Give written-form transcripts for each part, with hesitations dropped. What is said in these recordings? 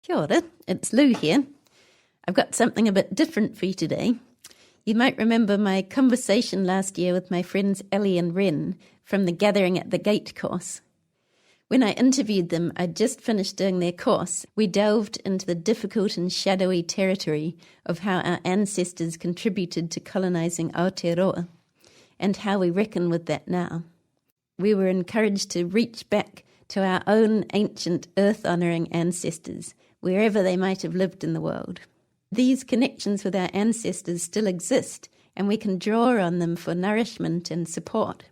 Kia ora, it's Lou here. I've got something a bit different for you today. You might remember my conversation last year with my friends Elli and Wren from the Gathering at the Gate course. When I interviewed them, I'd just finished doing their course. We delved into the difficult and shadowy territory of how our ancestors contributed to colonising Aotearoa and how we reckon with that now. We were encouraged to reach back to our own ancient earth-honouring ancestors, wherever they might have lived in the world. These connections with our ancestors still exist, and we can draw on them for nourishment and support.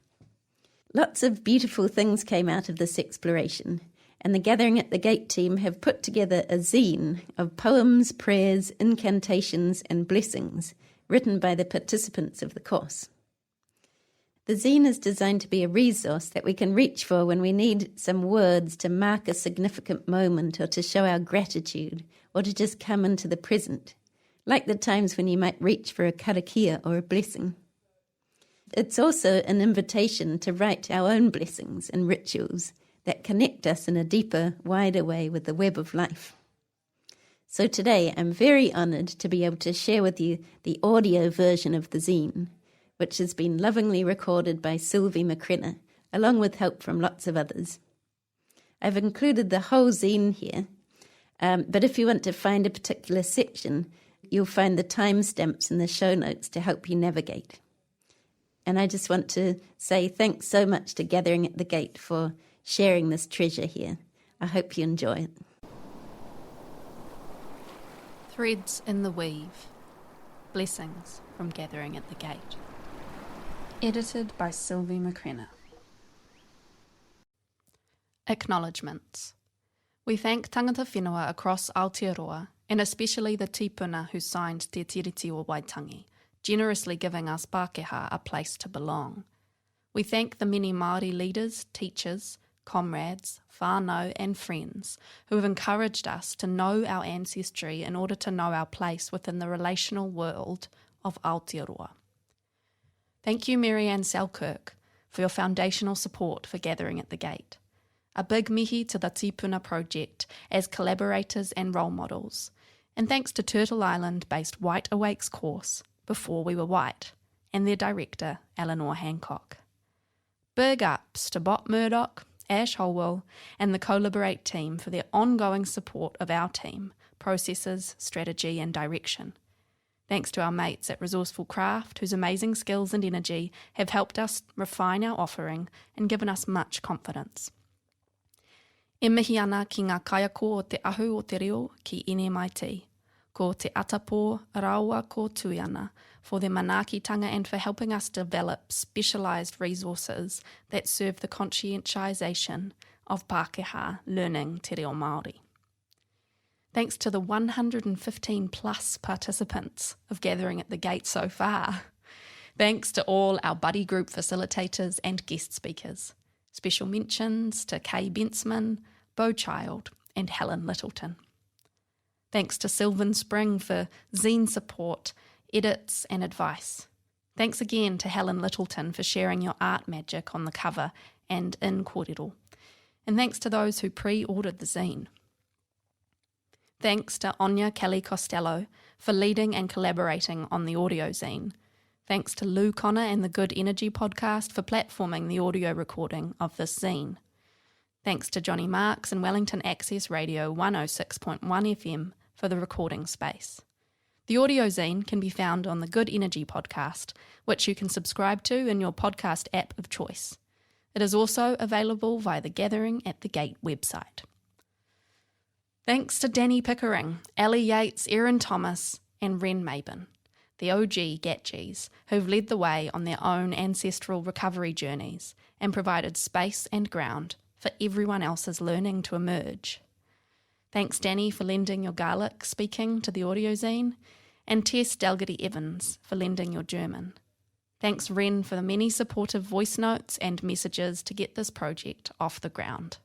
Lots of beautiful things came out of this exploration, and the Gathering at the Gate team have put together a zine of poems, prayers, incantations, and blessings written by the participants of the course. The zine is designed to be a resource that we can reach for when we need some words to mark a significant moment or to show our gratitude or to just come into the present, like the times when you might reach for a karakia or a blessing. It's also an invitation to write our own blessings and rituals that connect us in a deeper, wider way with the web of life. So today I'm very honoured to be able to share with you the audio version of the zine, which has been lovingly recorded by Sylvie McCrenna, along with help from lots of others. I've included the whole zine here, but if you want to find a particular section, you'll find the timestamps in the show notes to help you navigate. And I just want to say thanks so much to Gathering at the Gate for sharing this treasure here. I hope you enjoy it. Threads in the Weave. Blessings from Gathering at the Gate. Edited by Sylvie McCrenna. Acknowledgements. We thank tangata whenua across Aotearoa, and especially the tipuna who signed Te Tiriti o Waitangi, generously giving us Pākehā a place to belong. We thank the many Māori leaders, teachers, comrades, whānau and friends who have encouraged us to know our ancestry in order to know our place within the relational world of Aotearoa. Thank you, Marianne Selkirk, for your foundational support for Gathering at the Gate. A big mihi to the Tipuna Project as collaborators and role models. And thanks to Turtle Island-based White Awakes course, Before We Were White, and their director, Eleanor Hancock. Big ups to Bob Murdoch, Ash Holwell, and the Collaborate team for their ongoing support of our team, processes, strategy and direction. Thanks to our mates at Resourceful Craft, whose amazing skills and energy have helped us refine our offering and given us much confidence. E mihi ana ki ngā kaiako o te ahu o te reo ki NMIT, ko te atapō rawa ko tui ana for their manaakitanga and for helping us develop specialised resources that serve the conscientisation of Pākehā learning te reo Māori. Thanks to the 115 plus participants of Gathering at the Gate so far. Thanks to all our buddy group facilitators and guest speakers. Special mentions to Kay Benseman, Beau Child and Helen Littleton. Thanks to Sylvan Spring for zine support, edits and advice. Thanks again to Helen Littleton for sharing your art magic on the cover and in kōrero. And thanks to those who pre-ordered the zine. Thanks to Áine Kelly-Costello for leading and collaborating on the audio zine. Thanks to Lou Connor and the Good Energy podcast for platforming the audio recording of this zine. Thanks to Johnny Marks and Wellington Access Radio 106.1 FM for the recording space. The audio zine can be found on the Good Energy podcast, which you can subscribe to in your podcast app of choice. It is also available via the Gathering at the Gate website. Thanks to Danny Pickering, Elli Yates, Erin Thomas and Wren Maben, the OG Gatchis, who've led the way on their own ancestral recovery journeys and provided space and ground for everyone else's learning to emerge. Thanks Danny for lending your Gaelic speaking to the audio zine, and Tess Dalgety-Evans for lending your German. Thanks Wren for the many supportive voice notes and messages to get this project off the ground.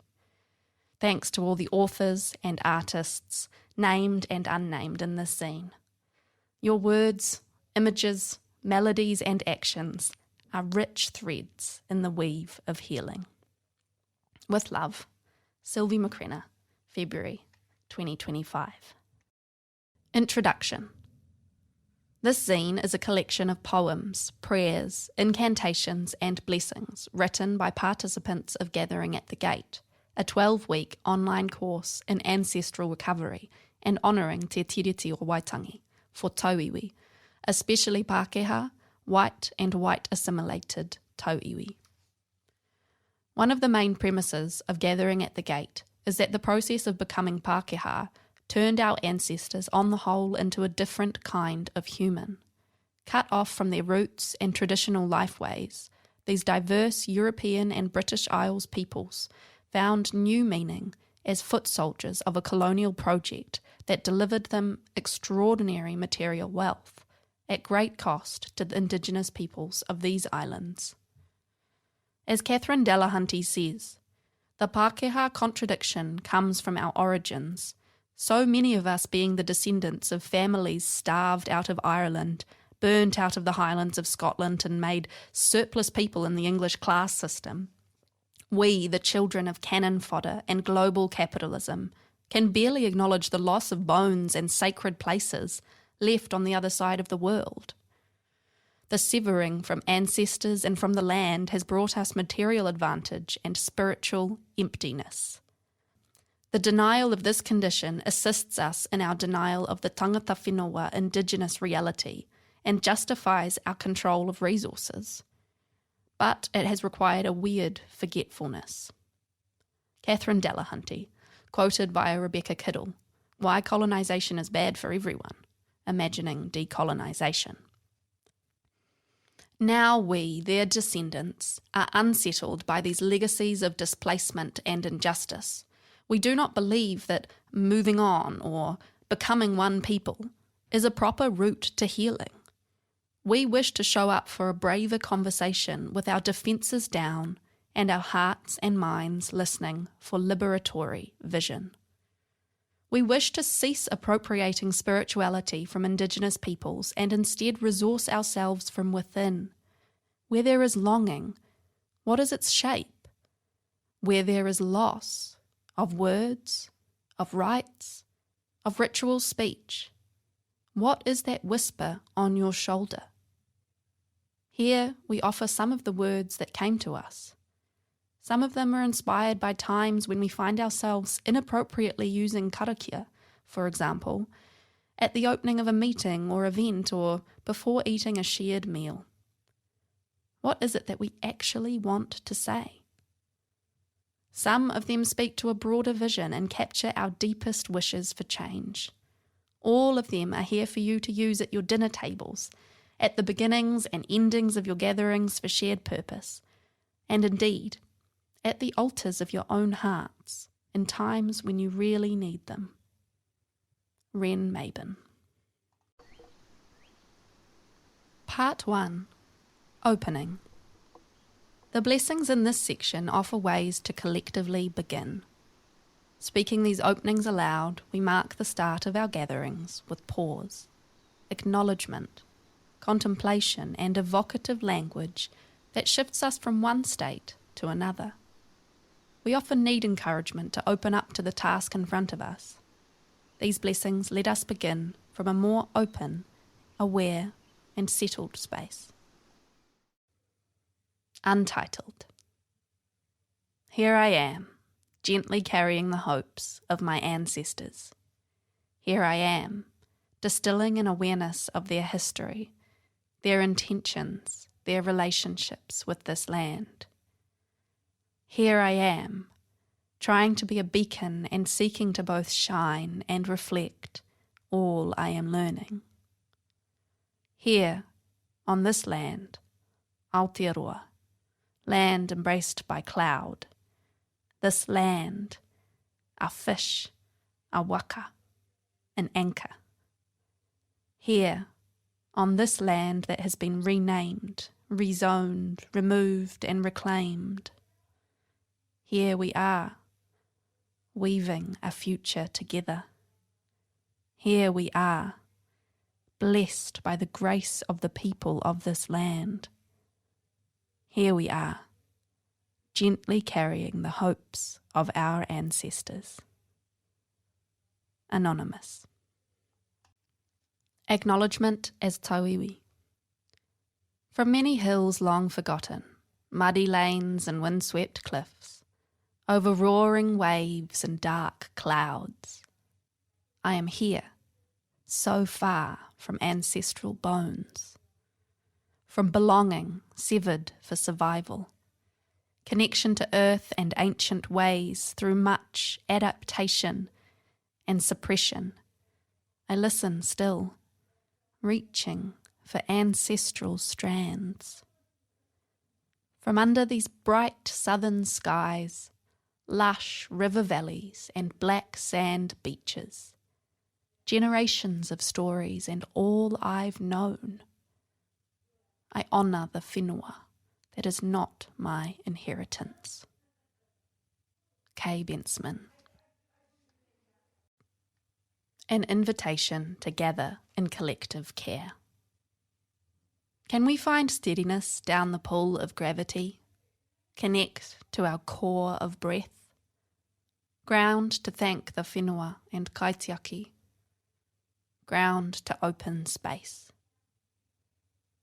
Thanks to all the authors and artists, named and unnamed in this zine. Your words, images, melodies and actions are rich threads in the weave of healing. With love, Sylvie McCrenna, February 2025. Introduction. This zine is a collection of poems, prayers, incantations and blessings written by participants of Gathering at the Gate, a 12-week online course in ancestral recovery and honouring Te Tiriti o Waitangi for Tauiwi, especially Pākehā, white and white assimilated Tauiwi. One of the main premises of Gathering at the Gate is that the process of becoming Pākehā turned our ancestors on the whole into a different kind of human. Cut off from their roots and traditional lifeways, these diverse European and British Isles peoples found new meaning as foot soldiers of a colonial project that delivered them extraordinary material wealth at great cost to the indigenous peoples of these islands. As Catherine Delahunty says, the Pākehā contradiction comes from our origins, so many of us being the descendants of families starved out of Ireland, burnt out of the Highlands of Scotland and made surplus people in the English class system. We, the children of cannon fodder and global capitalism, can barely acknowledge the loss of bones and sacred places left on the other side of the world. The severing from ancestors and from the land has brought us material advantage and spiritual emptiness. The denial of this condition assists us in our denial of the tangata whenua indigenous reality and justifies our control of resources. But it has required a weird forgetfulness. Catherine Delahunty, quoted by Rebecca Kiddle, "Why colonisation is bad for everyone, imagining decolonisation." Now we, their descendants, are unsettled by these legacies of displacement and injustice. We do not believe that moving on or becoming one people is a proper route to healing. We wish to show up for a braver conversation with our defences down and our hearts and minds listening for liberatory vision. We wish to cease appropriating spirituality from Indigenous peoples and instead resource ourselves from within. Where there is longing, what is its shape? Where there is loss of words, of rites, of ritual speech, what is that whisper on your shoulder? Here we offer some of the words that came to us. Some of them are inspired by times when we find ourselves inappropriately using karakia, for example, at the opening of a meeting or event or before eating a shared meal. What is it that we actually want to say? Some of them speak to a broader vision and capture our deepest wishes for change. All of them are here for you to use at your dinner tables, at the beginnings and endings of your gatherings for shared purpose, and indeed, at the altars of your own hearts, in times when you really need them. Wren Maben. Part 1. Opening. The blessings in this section offer ways to collectively begin. Speaking these openings aloud, we mark the start of our gatherings with pause, acknowledgement, contemplation and evocative language that shifts us from one state to another. We often need encouragement to open up to the task in front of us. These blessings let us begin from a more open, aware and settled space. Untitled. Here I am, gently carrying the hopes of my ancestors. Here I am, distilling an awareness of their history, their intentions, their relationships with this land. Here I am, trying to be a beacon and seeking to both shine and reflect all I am learning. Here, on this land, Aotearoa, land embraced by cloud, this land, a fish, a waka, an anchor. Here, on this land that has been renamed, rezoned, removed and reclaimed, here we are, weaving a future together. Here we are, blessed by the grace of the people of this land. Here we are, gently carrying the hopes of our ancestors. Anonymous. Acknowledgement as Tauiwi. From many hills long forgotten, muddy lanes and windswept cliffs, over roaring waves and dark clouds, I am here, so far from ancestral bones, from belonging severed for survival, connection to earth and ancient ways through much adaptation and suppression. I listen still, reaching for ancestral strands. From under these bright southern skies, lush river valleys and black sand beaches, generations of stories and all I've known, I honour the whenua that is not my inheritance. K. Benseman. An invitation to gather in collective care. Can we find steadiness down the pull of gravity? Connect to our core of breath? Ground to thank the whenua and kaitiaki? Ground to open space?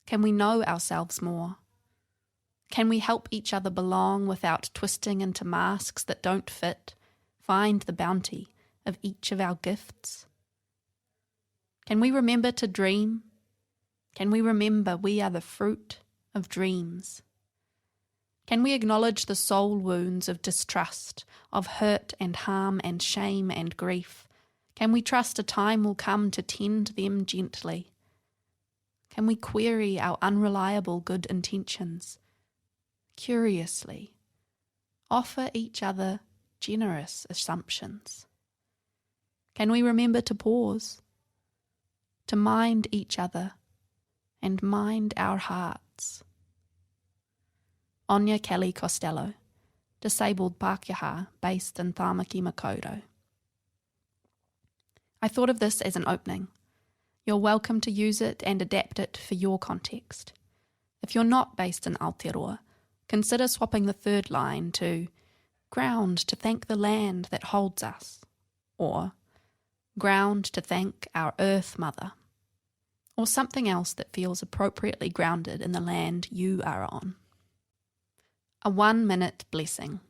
Can we know ourselves more? Can we help each other belong without twisting into masks that don't fit? Find the bounty of each of our gifts? Can we remember to dream? Can we remember we are the fruit of dreams? Can we acknowledge the soul wounds of distrust, of hurt and harm and shame and grief? Can we trust a time will come to tend them gently? Can we query our unreliable good intentions? Curiously, offer each other generous assumptions. Can we remember to pause, to mind each other and mind our hearts? Áine Kelly-Costello, disabled Pākehā based in Tāmaki Makaurau. I thought of this as an opening. You're welcome to use it and adapt it for your context. If you're not based in Aotearoa, consider swapping the third line to ground to thank the land that holds us, or ground to thank our Earth Mother, or something else that feels appropriately grounded in the land you are on. A 1-minute blessing.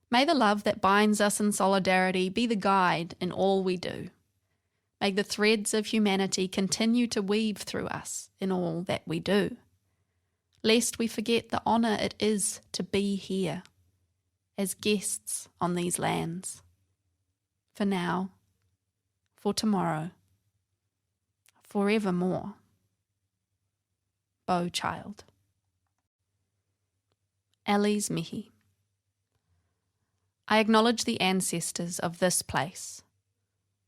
May the love that binds us in solidarity be the guide in all we do. May the threads of humanity continue to weave through us in all that we do, lest we forget the honour it is to be here, as guests on these lands, for now, for tomorrow, forevermore. Beau Child. Elli's mihi. I acknowledge the ancestors of this place.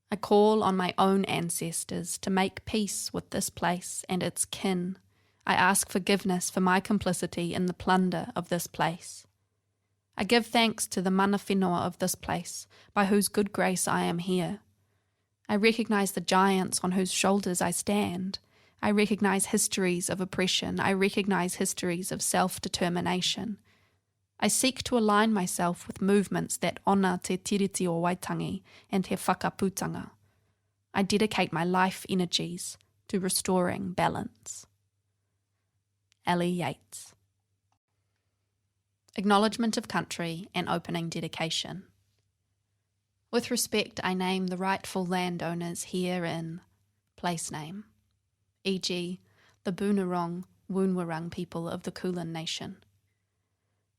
I call on my own ancestors to make peace with this place and its kin. I ask forgiveness for my complicity in the plunder of this place. I give thanks to the mana whenua of this place, by whose good grace I am here. I recognise the giants on whose shoulders I stand. I recognise histories of oppression. I recognise histories of self-determination. I seek to align myself with movements that honour te tiriti o Waitangi and te whakaputanga. I dedicate my life energies to restoring balance. Elli Yates. Acknowledgement of country and opening dedication. With respect, I name the rightful landowners here in place name, e.g. the Boonwurrung Woonwurrung people of the Kulin Nation.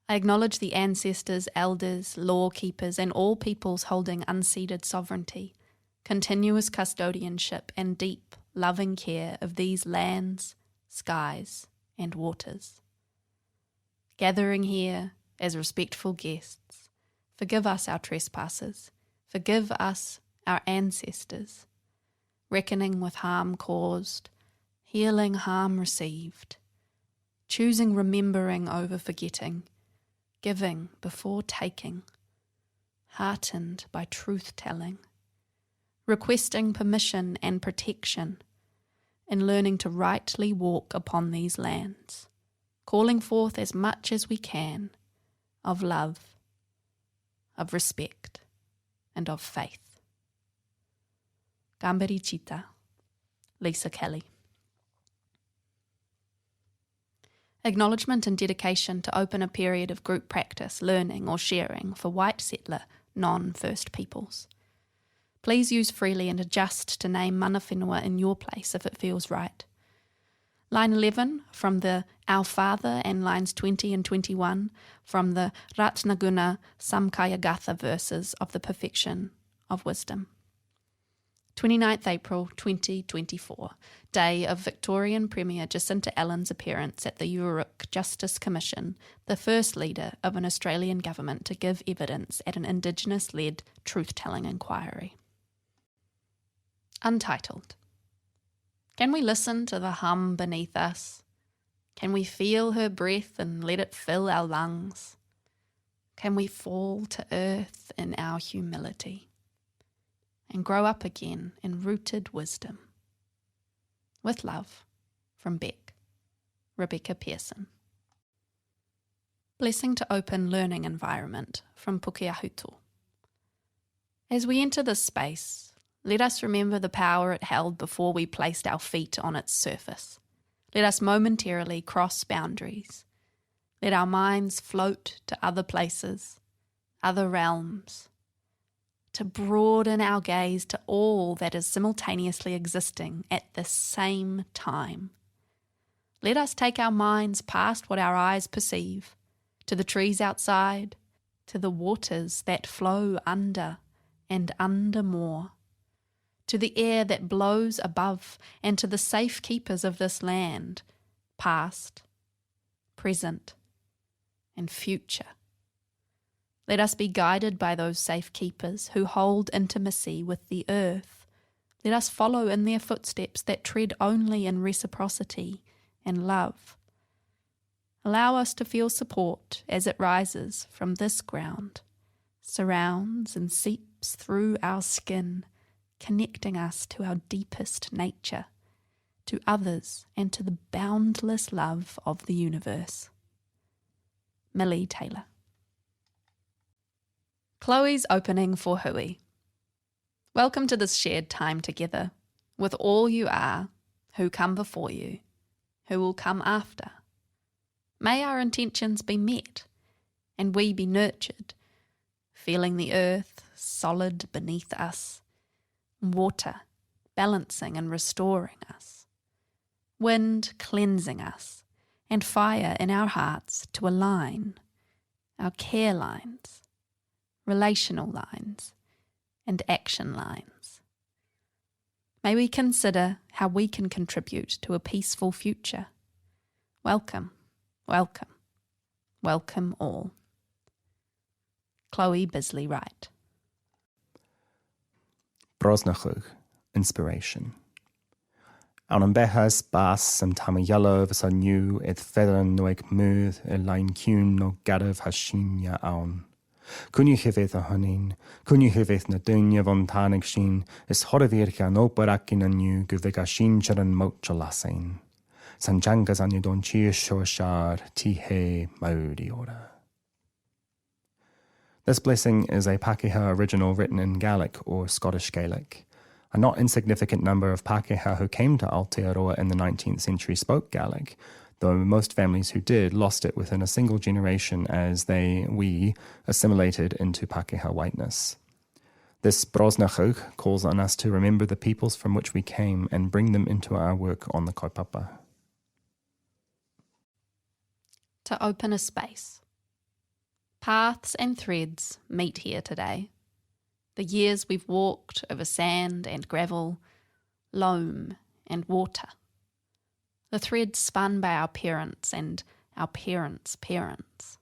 I acknowledge the ancestors, elders, law keepers, and all peoples holding unceded sovereignty, continuous custodianship, and deep, loving care of these lands, skies, and waters. Gathering here as respectful guests, forgive us our trespasses, forgive us our ancestors, reckoning with harm caused, healing harm received, choosing remembering over forgetting, giving before taking, heartened by truth-telling, requesting permission and protection, in learning to rightly walk upon these lands, calling forth as much as we can of love, of respect, and of faith. Gambhīrachittā, Lisa Kelly. Acknowledgement and dedication to open a period of group practice, learning or sharing for white settler, non-First Peoples. Please use freely and adjust to name mana whenua in your place if it feels right. Line 11 from the Our Father and lines 20 and 21 from the Ratnaguna Samkayagatha verses of the Perfection of Wisdom. 29th April 2024, day of Victorian Premier Jacinta Allen's appearance at the Uruk Justice Commission, the first leader of an Australian government to give evidence at an Indigenous-led truth-telling inquiry. Untitled. Can we listen to the hum beneath us? Can we feel her breath and let it fill our lungs? Can we fall to earth in our humility and grow up again in rooted wisdom? With love, from Beck, Rebecca Pearson. Blessing to open learning environment, from Pukeahuto. As we enter this space, let us remember the power it held before we placed our feet on its surface. Let us momentarily cross boundaries. Let our minds float to other places, other realms, to broaden our gaze to all that is simultaneously existing at the same time. Let us take our minds past what our eyes perceive, to the trees outside, to the waters that flow under and under more, to the air that blows above, and to the safe keepers of this land, past, present, and future. Let us be guided by those safe keepers who hold intimacy with the earth. Let us follow in their footsteps that tread only in reciprocity and love. Allow us to feel support as it rises from this ground, surrounds and seeps through our skin, connecting us to our deepest nature, to others and to the boundless love of the universe. Milly Taylor. Chloe's opening for hui. Welcome to this shared time together, with all you are, who come before you, who will come after. May our intentions be met, and we be nurtured, feeling the earth solid beneath us, water balancing and restoring us, wind cleansing us, and fire in our hearts to align our care lines, relational lines, and action lines. May we consider how we can contribute to a peaceful future. Welcome, welcome, welcome all. Chloe Bisley Wright. Brosnachug, inspiration. An an behas bas sam tam yellow vas a new et feathern noig mooth e line cune no gadav hashinya aun. Kun you hiveth a hunin, kun you hiveth na dunya von tanig shin, is horavirka no barakin a new guvika shin charan mochalasain. Sanjangas an you don cheer shoshar tihe maudi ora. This blessing is a Pākehā original written in Gaelic or Scottish Gaelic. A not insignificant number of Pākehā who came to Aotearoa in the 19th century spoke Gaelic, though most families who did lost it within a single generation as we assimilated into Pākehā whiteness. This Brosnachug calls on us to remember the peoples from which we came and bring them into our work on the kaupapa. To open a space. Paths and threads meet here today. The years we've walked over sand and gravel, loam and water. The threads spun by our parents and our parents' parents.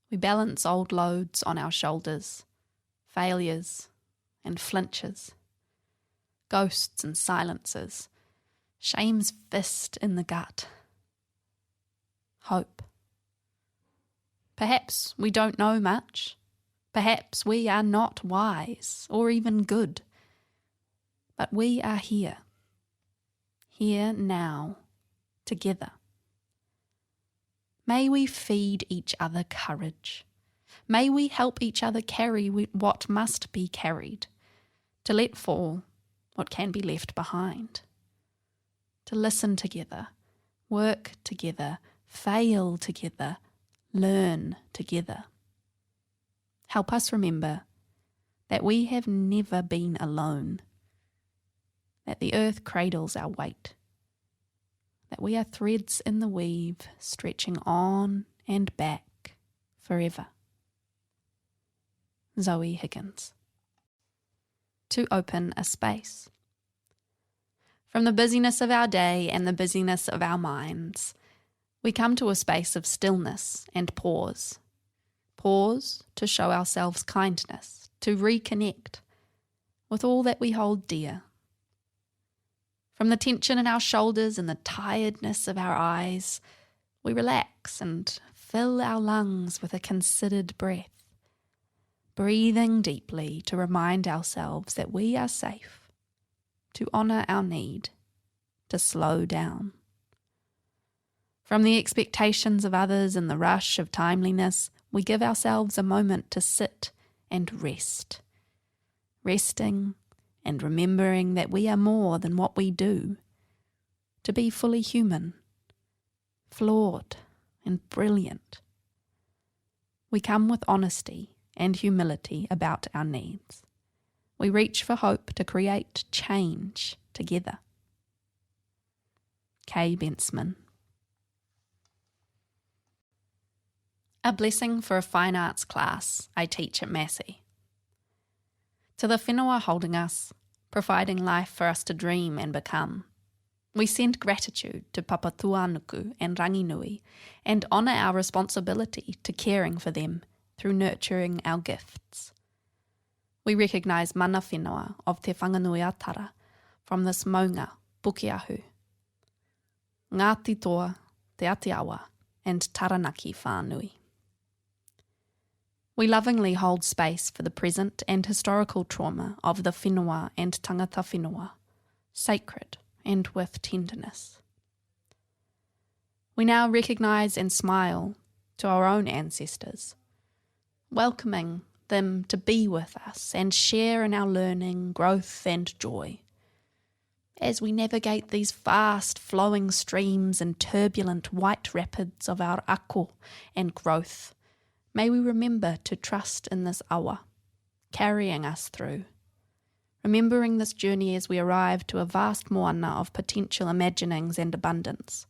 We balance old loads on our shoulders, failures and flinches, ghosts and silences, shame's fist in the gut, hope. Perhaps we don't know much. Perhaps we are not wise or even good. But we are here now, together. May we feed each other courage. May we help each other carry what must be carried, to let fall what can be left behind. To listen together, work together, fail together, learn together. Help us remember that we have never been alone, that the earth cradles our weight, that we are threads in the weave stretching on and back forever. Zoe Higgins. To open a space. From the busyness of our day and the busyness of our minds, we come to a space of stillness and pause. Pause to show ourselves kindness, to reconnect with all that we hold dear. From the tension in our shoulders and the tiredness of our eyes, we relax and fill our lungs with a considered breath, breathing deeply to remind ourselves that we are safe, to honour our need, to slow down. From the expectations of others and the rush of timeliness, we give ourselves a moment to sit and rest, resting and remembering that we are more than what we do, to be fully human, flawed and brilliant. We come with honesty and humility about our needs. We reach for hope to create change together. Kay Benseman. A blessing for a fine arts class I teach at Massey. To the whenua holding us, providing life for us to dream and become, we send gratitude to Papa Tuanuku and Ranginui and honour our responsibility to caring for them through nurturing our gifts. We recognise mana whenua of Te Whanganuiatara from this maunga, Pukeahuto, Ngāti Toa, Te Atiawa and Taranaki whānui. We lovingly hold space for the present and historical trauma of the whenua and tangata whenua, sacred and with tenderness. We now recognise and smile to our own ancestors, welcoming them to be with us and share in our learning, growth and joy. As we navigate these fast flowing streams and turbulent white rapids of our ako and growth, may we remember to trust in this awa, carrying us through, remembering this journey as we arrive to a vast moana of potential imaginings and abundance.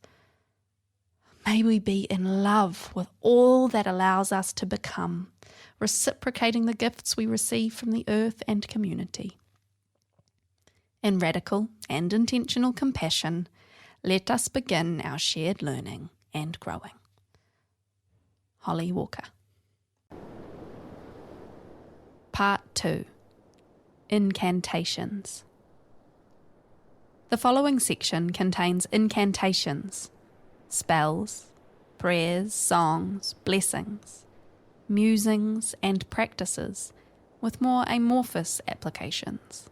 May we be in love with all that allows us to become, reciprocating the gifts we receive from the earth and community. In radical and intentional compassion, let us begin our shared learning and growing. Holly Walker. Part 2. Incantations. The following section contains incantations, spells, prayers, songs, blessings, musings and practices with more amorphous applications.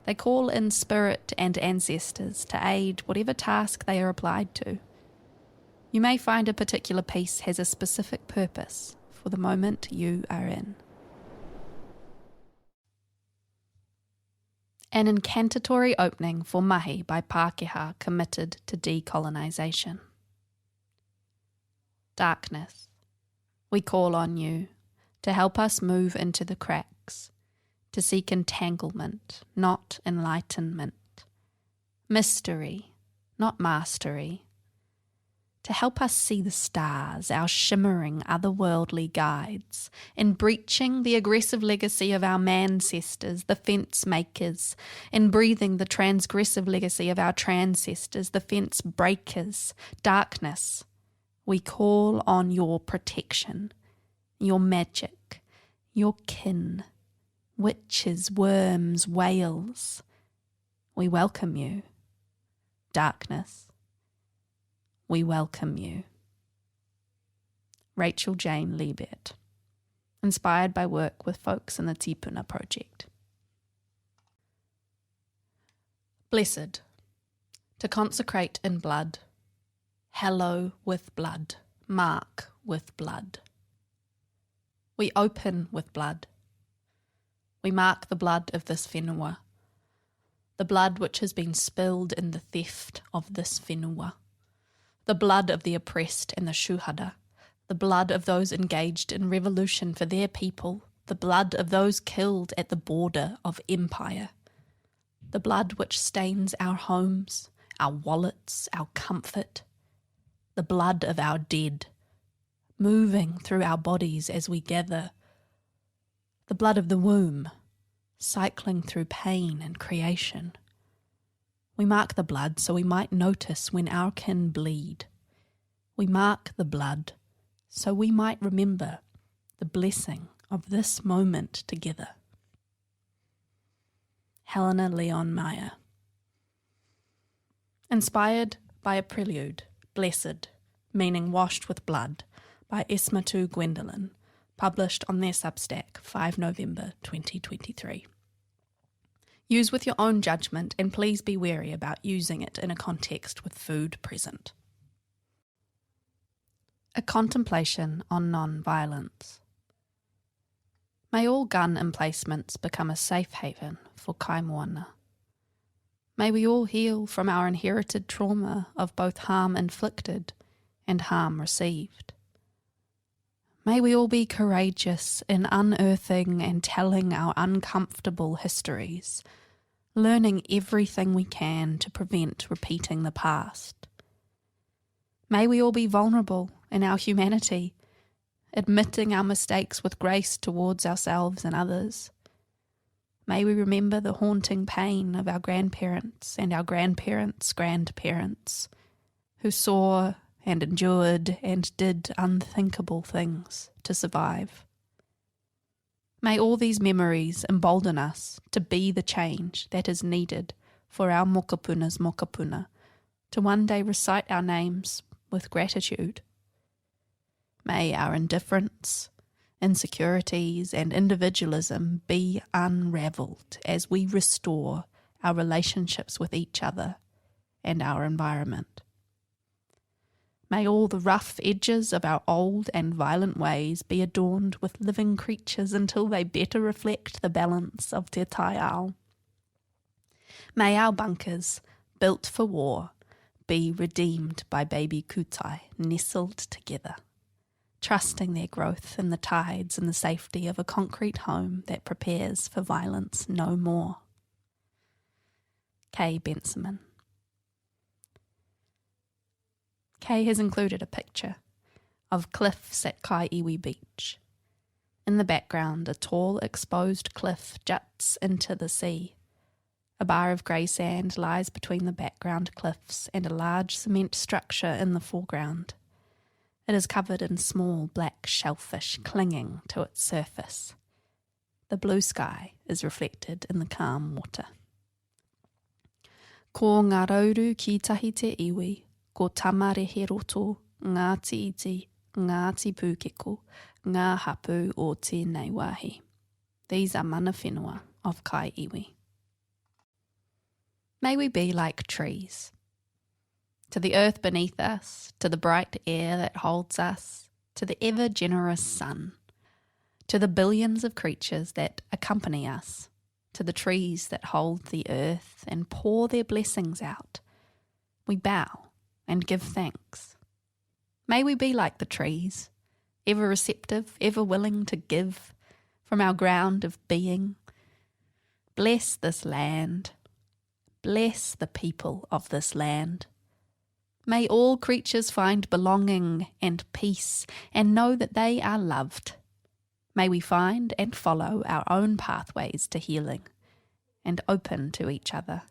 They call in spirit and ancestors to aid whatever task they are applied to. You may find a particular piece has a specific purpose for the moment you are in. An incantatory opening for mihi by Pākehā committed to decolonisation. Darkness, we call on you to help us move into the cracks, to seek entanglement, not enlightenment. Mystery, not mastery. To help us see the stars, our shimmering otherworldly guides, in breaching the aggressive legacy of our mancestors, the fence makers, in breathing the transgressive legacy of our transcestors, the fence breakers. Darkness, we call on your protection, your magic, your kin, witches, worms, whales. We welcome you. Darkness, we welcome you. Rachel Jane Liebert. Inspired by work with folks in the Tipuna Project. Blessed, to consecrate in blood, hallow with blood, mark with blood. We open with blood. We mark the blood of this whenua, the blood which has been spilled in the theft of this whenua, the blood of the oppressed and the shuhada, the blood of those engaged in revolution for their people, the blood of those killed at the border of empire, the blood which stains our homes, our wallets, our comfort, the blood of our dead, moving through our bodies as we gather, the blood of the womb, cycling through pain and creation. We mark the blood so we might notice when our kin bleed. We mark the blood so we might remember the blessing of this moment together. Helena Leon Meyer. Inspired by a prelude, Blessed, meaning washed with blood, by Esmatu Gwendolyn, published on their Substack 5 November 2023. Use with your own judgment, and please be wary about using it in a context with food present. A contemplation on non-violence. May all gun emplacements become a safe haven for kaimoana. May we all heal from our inherited trauma of both harm inflicted and harm received. May we all be courageous in unearthing and telling our uncomfortable histories, learning everything we can to prevent repeating the past. May we all be vulnerable in our humanity, admitting our mistakes with grace towards ourselves and others. May we remember the haunting pain of our grandparents and our grandparents' grandparents, who saw and endured and did unthinkable things to survive. May all these memories embolden us to be the change that is needed for our mokapuna's mokapuna to one day recite our names with gratitude. May our indifference, insecurities and individualism be unravelled as we restore our relationships with each other and our environment. May all the rough edges of our old and violent ways be adorned with living creatures until they better reflect the balance of Te Tai Ao. May our bunkers, built for war, be redeemed by baby kutai nestled together, trusting their growth in the tides and the safety of a concrete home that prepares for violence no more. K. Benseman. Kay has included a picture of cliffs at Tauiwi Beach. In the background, a tall, exposed cliff juts into the sea. A bar of grey sand lies between the background cliffs and a large cement structure in the foreground. It is covered in small black shellfish clinging to its surface. The blue sky is reflected in the calm water. Ko ngā rauru ki tahi te iwi, ko tamarehe roto, ngā tiiti, ngā tipukeko, ngā hapu o tēnei wāhi. These are mana whenua of Kaiiwi. May we be like trees. To the earth beneath us, to the bright air that holds us, to the ever-generous sun, to the billions of creatures that accompany us, to the trees that hold the earth and pour their blessings out, we bow and give thanks. May we be like the trees, ever receptive, ever willing to give from our ground of being. Bless this land. Bless the people of this land. May all creatures find belonging and peace and know that they are loved. May we find and follow our own pathways to healing and open to each other.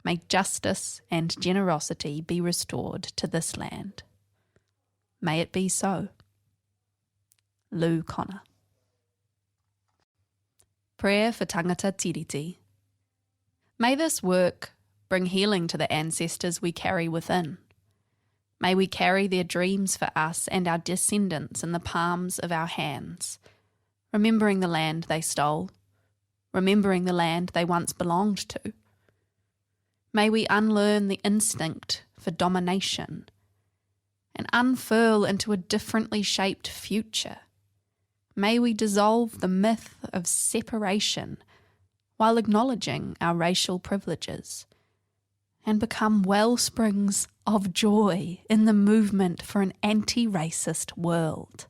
May justice and generosity be restored to this land. May it be so. Lou Connor. Prayer for tangata tiriti. May this work bring healing to the ancestors we carry within. May we carry their dreams for us and our descendants in the palms of our hands, remembering the land they stole, remembering the land they once belonged to. May we unlearn the instinct for domination and unfurl into a differently shaped future. May we dissolve the myth of separation while acknowledging our racial privileges, and become wellsprings of joy in the movement for an anti-racist world.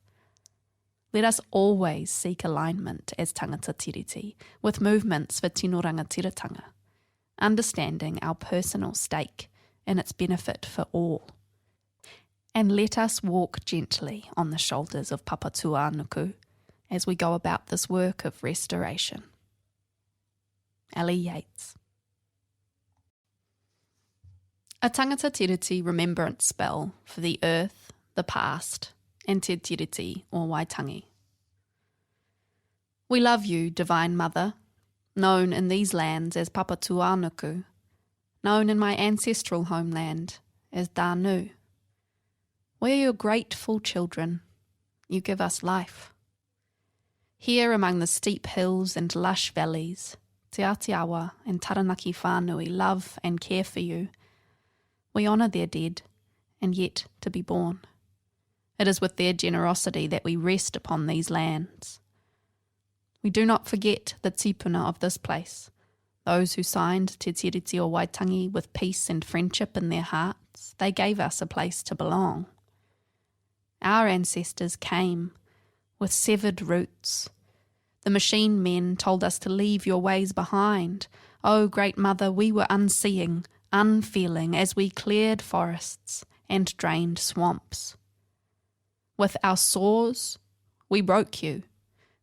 Let us always seek alignment as tangata tiriti with movements for tino rangatiratanga, understanding our personal stake in its benefit for all. And let us walk gently on the shoulders of Papa Tuanuku as we go about this work of restoration. Elli Yates. A tangata tiriti remembrance spell for the earth, the past, and te tiriti or Waitangi. We love you, Divine Mother, known in these lands as Papa Tuanuku, known in my ancestral homeland as Danu. We are your grateful children. You give us life. Here among the steep hills and lush valleys, Te Atiawa and Taranaki whānui love and care for you. We honour their dead, and yet to be born. It is with their generosity that we rest upon these lands. We do not forget the tipuna of this place, those who signed Te Tiriti o Waitangi with peace and friendship in their hearts. They gave us a place to belong. Our ancestors came with severed roots. The machine men told us to leave your ways behind. Oh, Great Mother, we were unseeing, unfeeling as we cleared forests and drained swamps. With our saws, we broke you.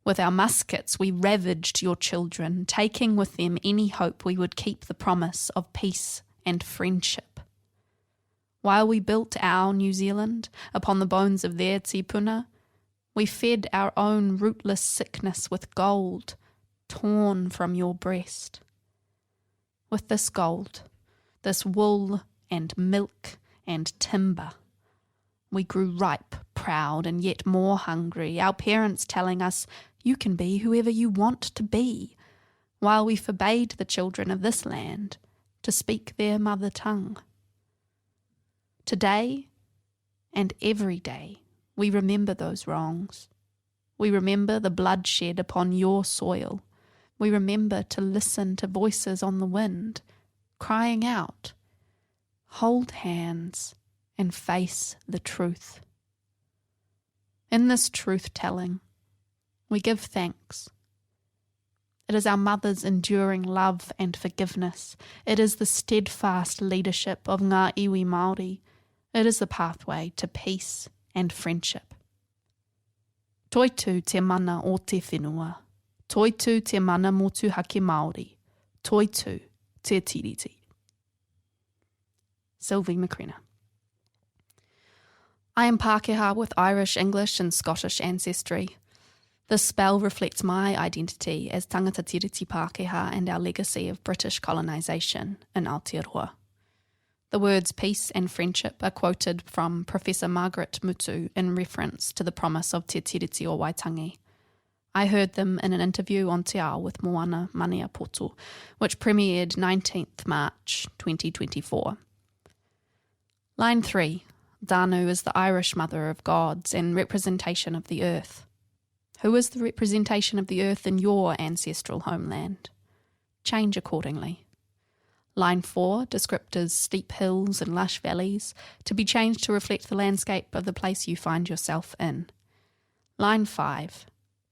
With our muskets, we ravaged your children, taking with them any hope we would keep the promise of peace and friendship. While we built our New Zealand upon the bones of their tipuna, we fed our own rootless sickness with gold torn from your breast. With this gold, this wool and milk and timber, we grew ripe, proud, and yet more hungry, our parents telling us, you can be whoever you want to be, while we forbade the children of this land to speak their mother tongue. Today, and every day, we remember those wrongs. We remember the bloodshed upon your soil. We remember to listen to voices on the wind, crying out, hold hands and face the truth. In this truth-telling, we give thanks. It is our mother's enduring love and forgiveness. It is the steadfast leadership of ngā iwi Māori. It is the pathway to peace and friendship. Toitu te mana o te whenua. Toitu te mana motuhake Māori. Toitu te tiriti. Sylvie McCrenna. I am Pākehā with Irish, English and Scottish ancestry. This spell reflects my identity as tangata tiriti Pākehā and our legacy of British colonisation in Aotearoa. The words peace and friendship are quoted from Professor Margaret Mutu in reference to the promise of Te Tiriti o Waitangi. I heard them in an interview on Te Ao with Moana Maniapoto, which premiered 19th March 2024. Line 3. Danu is the Irish mother of gods and representation of the earth. Who is the representation of the earth in your ancestral homeland? Change accordingly. Line 4, descriptors steep hills and lush valleys, to be changed to reflect the landscape of the place you find yourself in. Line 5,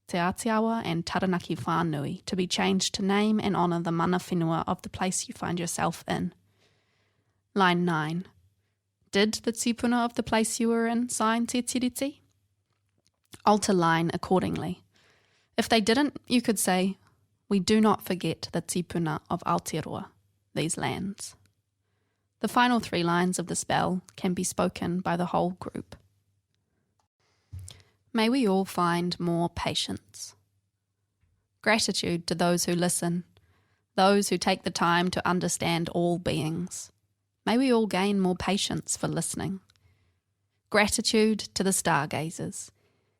Te Atiawa and Taranaki whānui, to be changed to name and honour the mana whenua of the place you find yourself in. Line 9, did the tipuna of the place you were in sign Te Tiriti? Alter line accordingly. If they didn't, you could say, we do not forget the tipuna of Aotearoa, these lands. The final 3 lines of the spell can be spoken by the whole group. May we all find more patience. Gratitude to those who listen, those who take the time to understand all beings. May we all gain more patience for listening. Gratitude to the stargazers,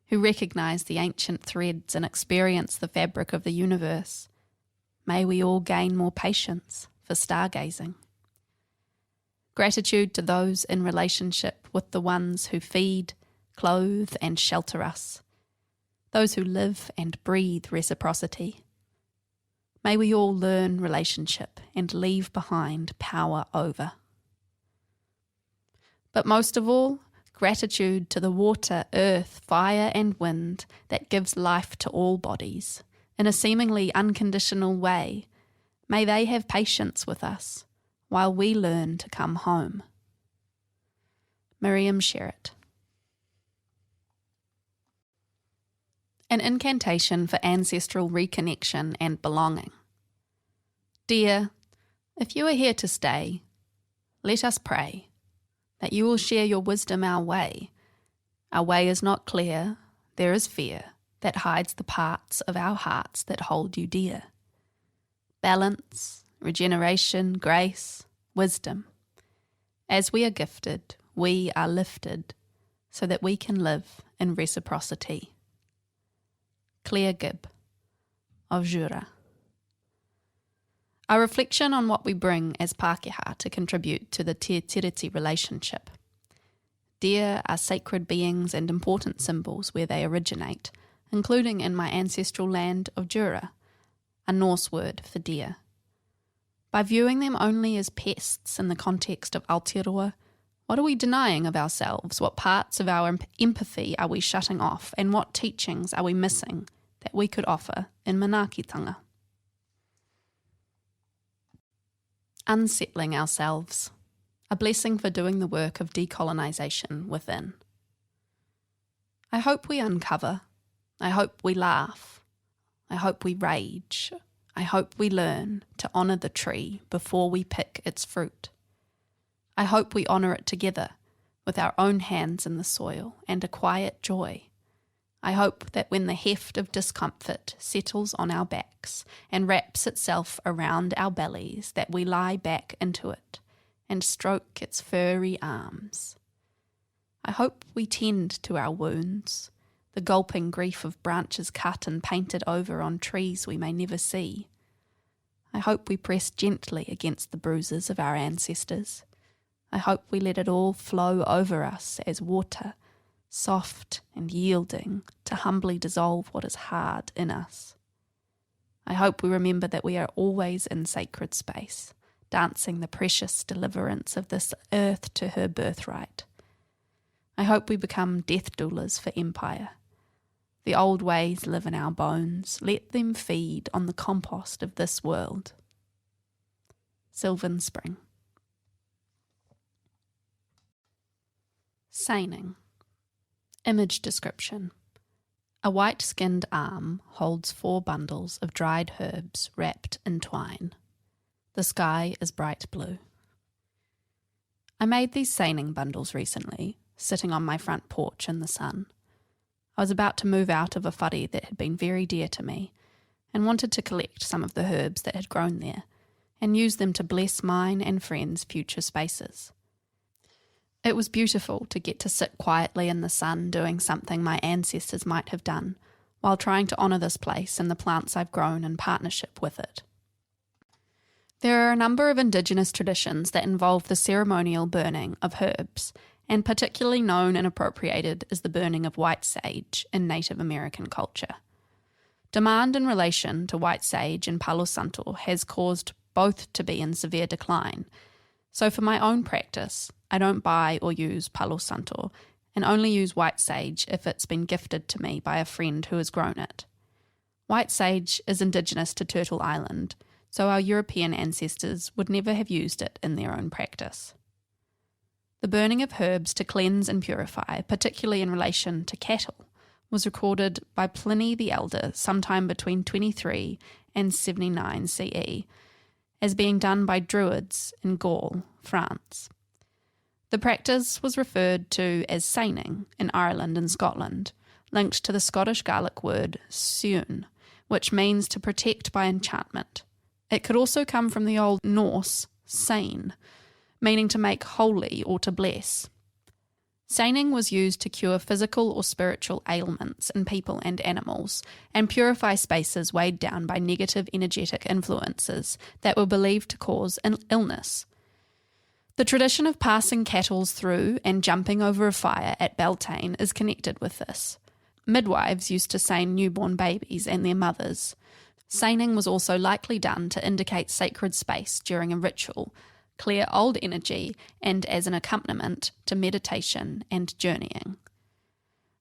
who recognise the ancient threads and experience the fabric of the universe. May we all gain more patience for stargazing. Gratitude to those in relationship with the ones who feed, clothe and shelter us, those who live and breathe reciprocity. May we all learn relationship and leave behind power over. But most of all, gratitude to the water, earth, fire and wind that gives life to all bodies, in a seemingly unconditional way. May they have patience with us while we learn to come home. Miriam Sherritt. An incantation for ancestral reconnection and belonging. Dear, if you are here to stay, let us pray that you will share your wisdom our way. Our way is not clear, there is fear that hides the parts of our hearts that hold you dear. Balance, regeneration, grace, wisdom. As we are gifted, we are lifted so that we can live in reciprocity. Claire Gibb, of Jura. A reflection on what we bring as Pākehā to contribute to the Te Tiriti relationship. Deer are sacred beings and important symbols where they originate, including in my ancestral land of Jura, a Norse word for deer. By viewing them only as pests in the context of Aotearoa, what are we denying of ourselves? What parts of our empathy are we shutting off? And what teachings are we missing that we could offer in manaakitanga? Unsettling ourselves, a blessing for doing the work of decolonisation within. I hope we uncover. I hope we laugh. I hope we rage. I hope we learn to honour the tree before we pick its fruit. I hope we honour it together with our own hands in the soil and a quiet joy. I hope that when the heft of discomfort settles on our backs and wraps itself around our bellies, that we lie back into it and stroke its furry arms. I hope we tend to our wounds, the gulping grief of branches cut and painted over on trees we may never see. I hope we press gently against the bruises of our ancestors. I hope we let it all flow over us as water, soft and yielding to humbly dissolve what is hard in us. I hope we remember that we are always in sacred space, dancing the precious deliverance of this earth to her birthright. I hope we become death doulas for empire. The old ways live in our bones. Let them feed on the compost of this world. Sylvan Spring. Seining. Image description. A white-skinned arm holds 4 bundles of dried herbs wrapped in twine. The sky is bright blue. I made these seining bundles recently, sitting on my front porch in the sun. I was about to move out of a whare that had been very dear to me, and wanted to collect some of the herbs that had grown there, and use them to bless mine and friends' future spaces. It was beautiful to get to sit quietly in the sun doing something my ancestors might have done, while trying to honour this place and the plants I've grown in partnership with it. There are a number of Indigenous traditions that involve the ceremonial burning of herbs, and particularly known and appropriated is the burning of white sage in Native American culture. Demand in relation to white sage and Palo Santo has caused both to be in severe decline, so for my own practice, I don't buy or use Palo Santo and only use white sage if it's been gifted to me by a friend who has grown it. White sage is indigenous to Turtle Island, so our European ancestors would never have used it in their own practice. The burning of herbs to cleanse and purify, particularly in relation to cattle, was recorded by Pliny the Elder sometime between 23 and 79 CE, as being done by Druids in Gaul, France. The practice was referred to as seining in Ireland and Scotland, linked to the Scottish Gaelic word seun, which means to protect by enchantment. It could also come from the Old Norse sein, meaning to make holy or to bless. Seining was used to cure physical or spiritual ailments in people and animals, and purify spaces weighed down by negative energetic influences that were believed to cause an illness. The tradition of passing cattle through and jumping over a fire at Beltane is connected with this. Midwives used to seine newborn babies and their mothers, Seining was also likely done to indicate sacred space during a ritual, clear old energy, and as an accompaniment to meditation and journeying.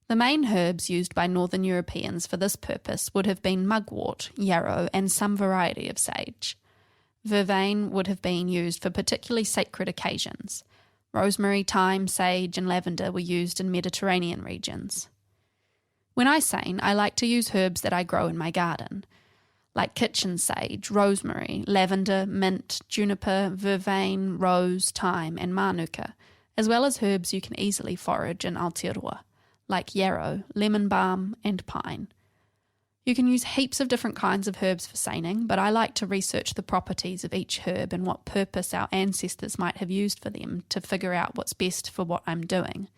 The main herbs used by Northern Europeans for this purpose would have been mugwort, yarrow, and some variety of sage. Vervain would have been used for particularly sacred occasions. Rosemary, thyme, sage, and lavender were used in Mediterranean regions. When I seine, I like to use herbs that I grow in my garden, like kitchen sage, rosemary, lavender, mint, juniper, vervain, rose, thyme, and manuka, as well as herbs you can easily forage in Aotearoa, like yarrow, lemon balm, and pine. You can use heaps of different kinds of herbs for seining, but I like to research the properties of each herb and what purpose our ancestors might have used for them to figure out what's best for what I'm doing.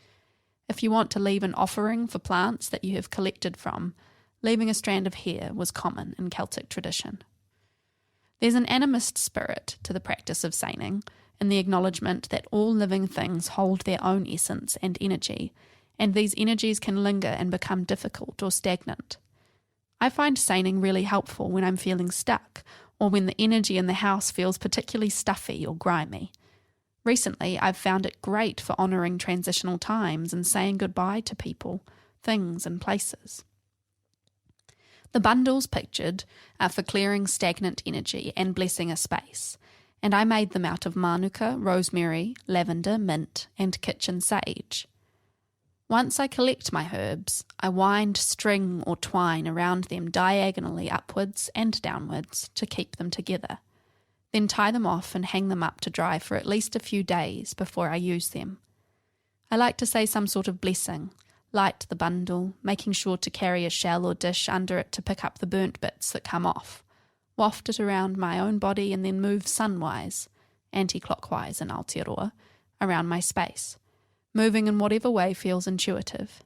If you want to leave an offering for plants that you have collected from, leaving a strand of hair was common in Celtic tradition. There's an animist spirit to the practice of seining, in the acknowledgement that all living things hold their own essence and energy, and these energies can linger and become difficult or stagnant. I find seining really helpful when I'm feeling stuck, or when the energy in the house feels particularly stuffy or grimy. Recently, I've found it great for honouring transitional times and saying goodbye to people, things, and places. The bundles pictured are for clearing stagnant energy and blessing a space, and I made them out of manuka, rosemary, lavender, mint, and kitchen sage. Once I collect my herbs, I wind string or twine around them diagonally upwards and downwards to keep them together, then tie them off and hang them up to dry for at least a few days before I use them. I like to say some sort of blessing, light the bundle, making sure to carry a shell or dish under it to pick up the burnt bits that come off, waft it around my own body and then move sunwise, anti-clockwise in Aotearoa, around my space, moving in whatever way feels intuitive.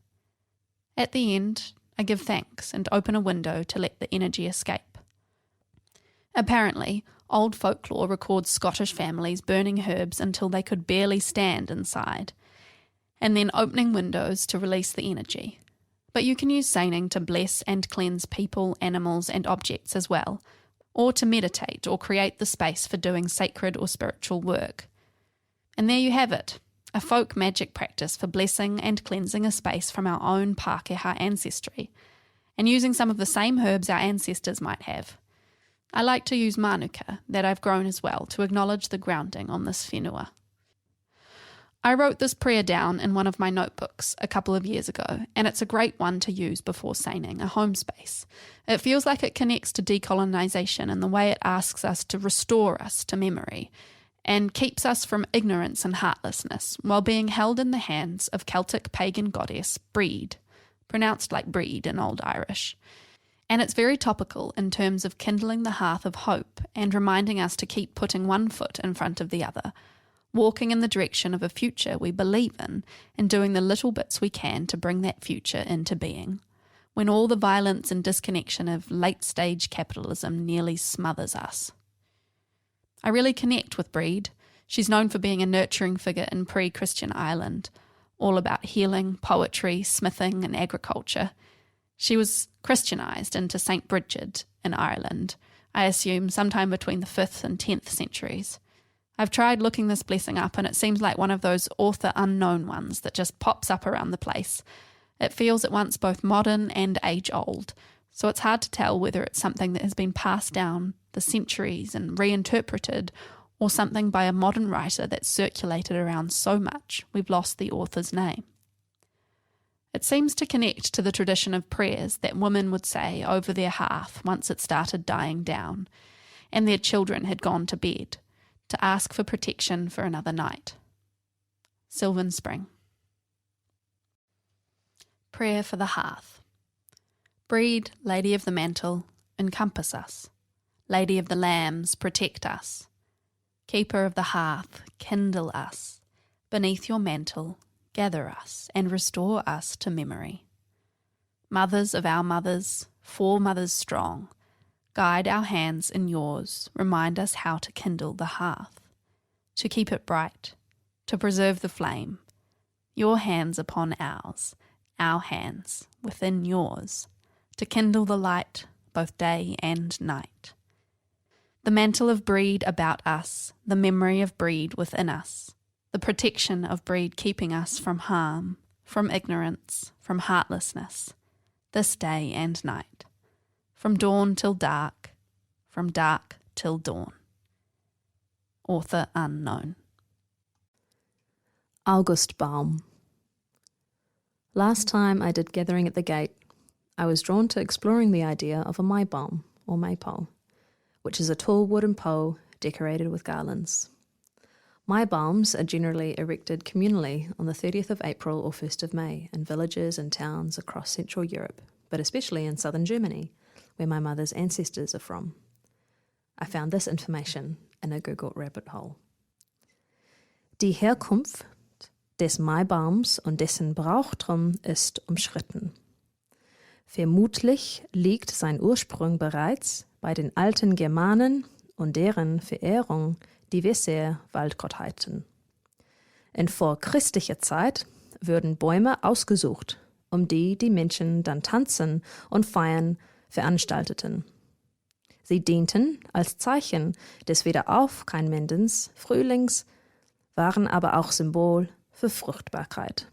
At the end, I give thanks and open a window to let the energy escape. Apparently, old folklore records Scottish families burning herbs until they could barely stand inside, and then opening windows to release the energy. But you can use seining to bless and cleanse people, animals, and objects as well, or to meditate or create the space for doing sacred or spiritual work. And there you have it, a folk magic practice for blessing and cleansing a space from our own Pākehā ancestry, and using some of the same herbs our ancestors might have. I like to use manuka, that I've grown as well, to acknowledge the grounding on this whenua. I wrote this prayer down in one of my notebooks a couple of years ago, and it's a great one to use before seining a home space. It feels like it connects to decolonisation in the way it asks us to restore us to memory, and keeps us from ignorance and heartlessness, while being held in the hands of Celtic pagan goddess Breed, pronounced like breed in Old Irish. And it's very topical in terms of kindling the hearth of hope and reminding us to keep putting one foot in front of the other, walking in the direction of a future we believe in and doing the little bits we can to bring that future into being, when all the violence and disconnection of late-stage capitalism nearly smothers us. I really connect with Breed. She's known for being a nurturing figure in pre-Christian Ireland, all about healing, poetry, smithing and agriculture. She was Christianised into St. Bridget in Ireland, I assume sometime between the 5th and 10th centuries. I've tried looking this blessing up and it seems like one of those author unknown ones that just pops up around the place. It feels at once both modern and age-old, so it's hard to tell whether it's something that has been passed down the centuries and reinterpreted, or something by a modern writer that's circulated around so much we've lost the author's name. It seems to connect to the tradition of prayers that women would say over their hearth once it started dying down, and their children had gone to bed, to ask for protection for another night. Sylvan Spring. Prayer for the Hearth. Breed, Lady of the Mantle, encompass us. Lady of the Lambs, protect us. Keeper of the Hearth, kindle us. Beneath your mantle, gather us and restore us to memory. Mothers of our mothers, foremothers strong, guide our hands in yours, remind us how to kindle the hearth, to keep it bright, to preserve the flame. Your hands upon ours, our hands within yours, to kindle the light both day and night. The mantle of breed about us, the memory of breed within us, the protection of breed keeping us from harm, from ignorance, from heartlessness, this day and night, from dawn till dark, from dark till dawn. Author unknown. Augustbaum. Last time I did Gathering at the Gate, I was drawn to exploring the idea of a maibaum, or maypole, which is a tall wooden pole decorated with garlands. Maibaums are generally erected communally on the 30th of April or 1st of May in villages and towns across Central Europe, but especially in southern Germany, where my mother's ancestors are from. I found this information in a Google rabbit hole. Die Herkunft des Maibaums und dessen Brauchtum ist umstritten. Vermutlich liegt sein Ursprung bereits bei den alten Germanen und deren Verehrung diverser Waldgottheiten. In vorchristlicher Zeit wurden Bäume ausgesucht, um die Menschen dann tanzen und feiern veranstalteten. Sie dienten als Zeichen des Wiederaufkeimmens Frühlings, waren aber auch Symbol für Fruchtbarkeit.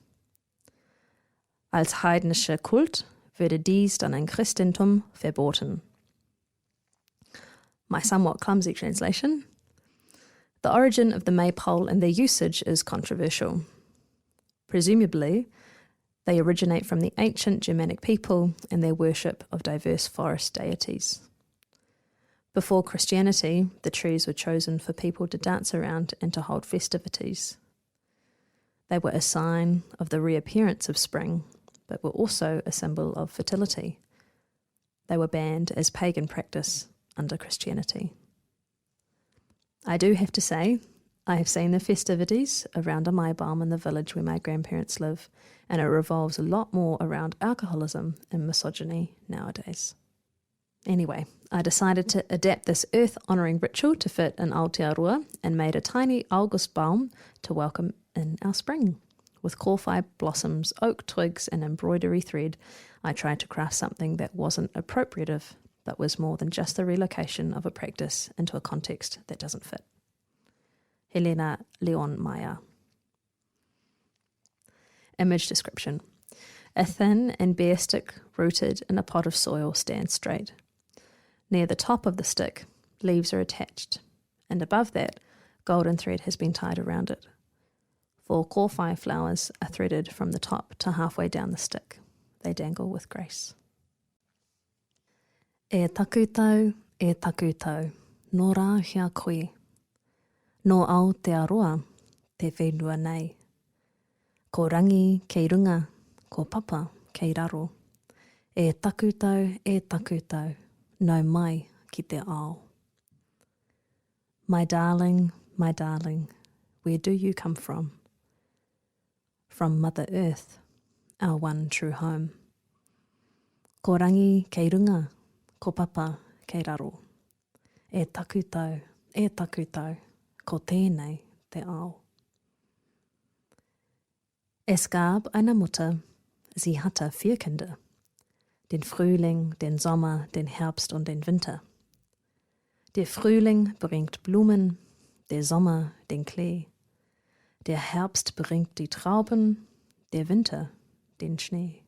Als heidnischer Kult würde dies dann im Christentum verboten. My somewhat clumsy translation. The origin of the maypole and their usage is controversial. Presumably, they originate from the ancient Germanic people and their worship of diverse forest deities. Before Christianity, the trees were chosen for people to dance around and to hold festivities. They were a sign of the reappearance of spring, but were also a symbol of fertility. They were banned as pagan practice under Christianity. I do have to say, I have seen the festivities around a maibaum in the village where my grandparents live, and it revolves a lot more around alcoholism and misogyny nowadays. Anyway, I decided to adapt this earth-honouring ritual to fit in Aotearoa and made a tiny Augustbaum to welcome in our spring. With kōwhai blossoms, oak twigs and embroidery thread, I tried to craft something that wasn't appropriative, but was more than just the relocation of a practice into a context that doesn't fit. Helena Leon Meyer. Image description. A thin and bare stick rooted in a pot of soil stands straight. Near the top of the stick, leaves are attached, and above that, golden thread has been tied around it. 4 kōwhai flowers are threaded from the top to halfway down the stick. They dangle with grace. E takutau, nō rā hea koe. Nō Aotearoa, te whenua nei. Ko rangi kei runga, ko papa kei raro. E takutau, no mai ki te ao. My darling, where do you come from? From Mother Earth, our one true home. Ko rangi kei runga, ko papa kei raro. E takutau, ko tēnei te ao. Es gab eine Mutter, sie hatte 4 Kinder. Den Frühling, den Sommer, den Herbst und den Winter. Der Frühling bringt Blumen, der Sommer den Klee. Der Herbst bringt die Trauben, der Winter den Schnee.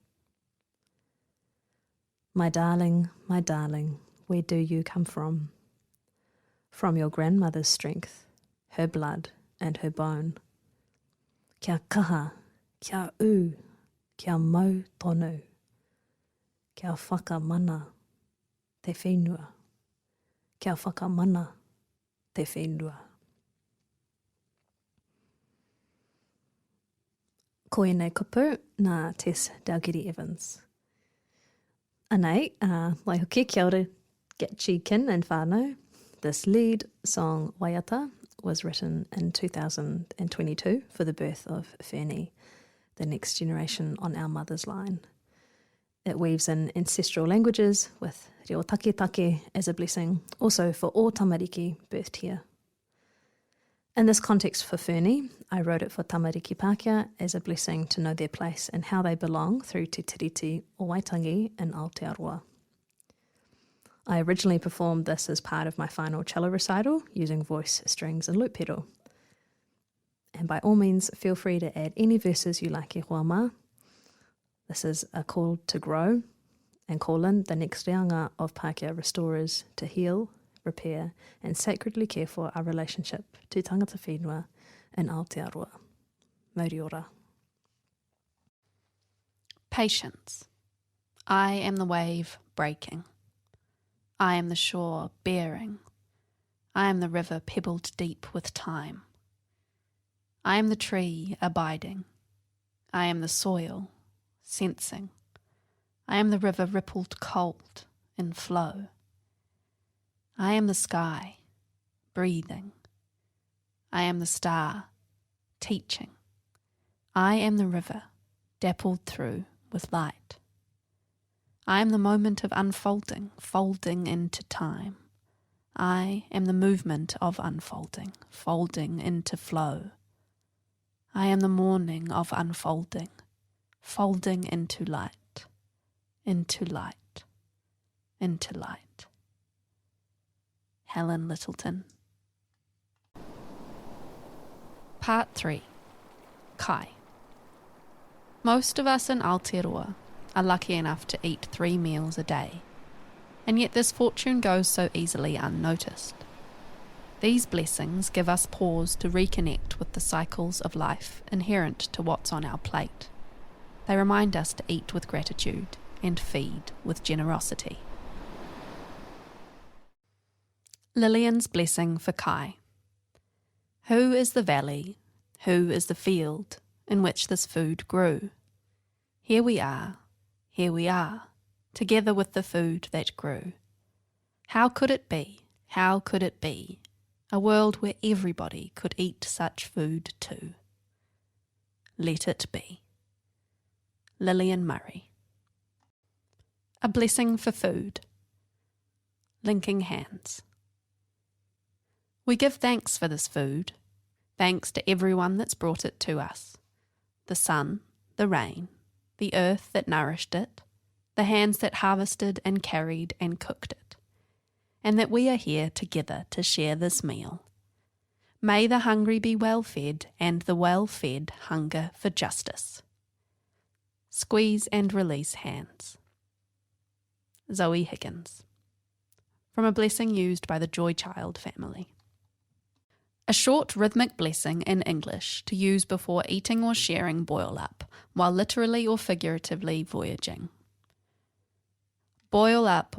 My darling, where do you come from? From your grandmother's strength, her blood and her bone. Kia kaha, kia u, kia mau tonu. Kia whakamana te whenua. Kia whakamana te whenua. Ko nei kupu nā Tess Dalgety Evans. Anei, lai hoki kia ora Getchi kin and whānau. This lead song, Waiata, was written in 2022 for the birth of Fernie, the next generation on our mother's line. It weaves in ancestral languages with reo take as a blessing, also for all tamariki birthed here. In this context for Fernie, I wrote it for tamariki Pākehā as a blessing to know their place and how they belong through te tiriti o Waitangi in Aotearoa. I originally performed this as part of my final cello recital using voice, strings and loop pedal. And by all means, feel free to add any verses you like e huama. This is a call to grow and call in the next reanga of Pākehā restorers to heal, repair and sacredly care for our relationship to tangata whenua in Aotearoa. Mauri ora. Patience. I am the wave breaking. I am the shore bearing. I am the river pebbled deep with time. I am the tree abiding. I am the soil sensing. I am the river rippled cold in flow. I am the sky breathing. I am the star teaching. I am the river dappled through with light. I am the moment of unfolding, folding into time. I am the movement of unfolding, folding into flow. I am the morning of unfolding, folding into light, into light, into light. Helen Littleton. Part 3. Kai. Most of us in Aotearoa are lucky enough to eat 3 meals a day, and yet this fortune goes so easily unnoticed. These blessings give us pause to reconnect with the cycles of life inherent to what's on our plate. They remind us to eat with gratitude and feed with generosity. Lillian's blessing for Kai. Who is the valley, who is the field in which this food grew? Here we are, together with the food that grew. How could it be, a world where everybody could eat such food too? Let it be. Lillian Murray. A blessing for food. Linking hands. We give thanks for this food, thanks to everyone that's brought it to us. The sun, the rain, the earth that nourished it, the hands that harvested and carried and cooked it, and that we are here together to share this meal. May the hungry be well fed, and the well fed hunger for justice. Squeeze and release hands. Zoe Higgins. From a blessing used by the Beau Child family. A short rhythmic blessing in English to use before eating or sharing boil up, while literally or figuratively voyaging. Boil up,